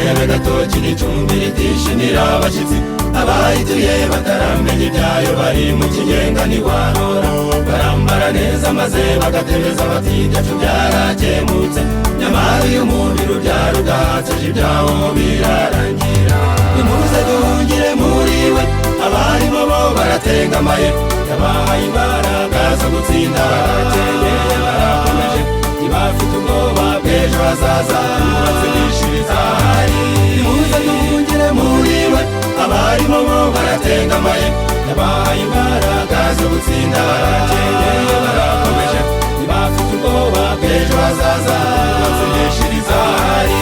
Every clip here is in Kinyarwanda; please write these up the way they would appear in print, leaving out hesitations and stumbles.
gatebe gatoki n'icumbi ritishimira abashyitsi abayituye bataramenya ibyayo bari mu kinyenga ntiwarora barambara neza maze bagatemeza bati ibyacu byarakemutse nyamara uyu mubiri ubyara ugahatseje ibyawo birarangira nimuze duhungire muri we abarimo bo baratengamaye yabahaye imbaraga zo gutsinda barakenyeye barakomeje ntibafite ubwoba bw'ejo hazaza batsindishiriza hari nimuze duhungire muri we abarimo bo baratengamaye yabahaye imbaraga zo gutsinda barakenyeye barakomeje ntibafite ubwoba bw'ejo hazaza batsindishiriza hari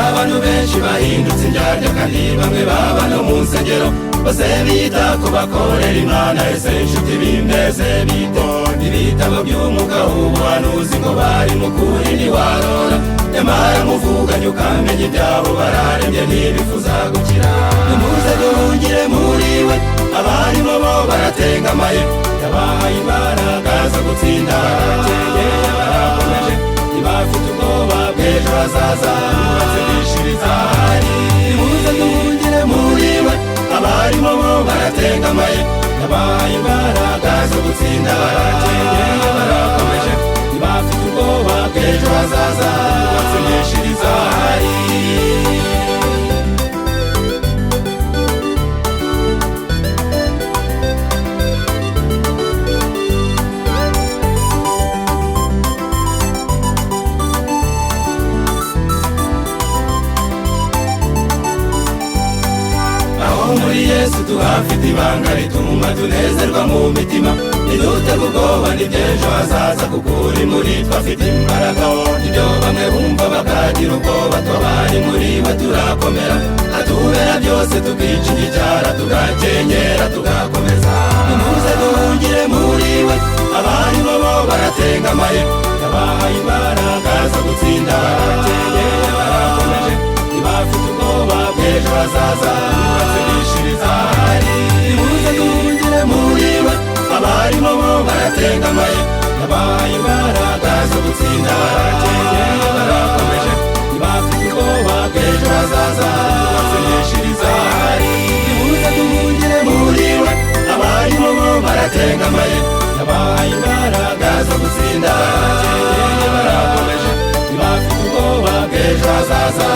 abantu benshi bahindutse indyarya kandi bamwe baba no mu nsengero bose bita ku bakorera imana ese inshuti bimeze bite ibitabo by'umwuka w'ubuhanuzi ngo bari mu kuri ntiwarora nyamara muvuganye ukamenya ibyabo bararembye ntibifuza gukira nimuze duhungire muri we abarimo bo baratengamaye yabahaye imbaraga zo gutsinda barakenyeye barakomeje ntibafite ubwoba bw'ejo hazaza batsindishiriza hari nimuze duhungire muri we abarimo bo baratengamaye yabahaye imbaraga zo gutsinda barakenyeye barakomeje ntibafite ubwoba bw'ejo hazaza batsindishiriza hari muri Yesu tuhafite ibanga rituma tunezerwa mu mitima ntidutege ubwoba n'iby'ejo hazaza kuko uri muri twe afite imbaraga nibyo bamwe bumva bakagira ubwoba twabari muri we turakomera atubera byose tukica igicyara tugakenyera tugakomeza nimuze duhungire muri we abarimo bo baratengamaye yabahaye imbaraga zo gutsinda barakenyeye barakomeje ntibafite ubwoba bw'ejo hazaza batsindishiriza hari nimuze duhungire muri we abarimo bo baratengamaye yabahaye imbaraga zo gutsinda barakenyeye barakomeje ntibafite ubwoba bw'ejo hazaza batsindishiriza hari nimuze duhungire muri we abarimo bo baratengamaye yabahaye imbaraga zo gutsinda barakenyeye barakomeje ntibafite ubwoba bw'ejo hazaza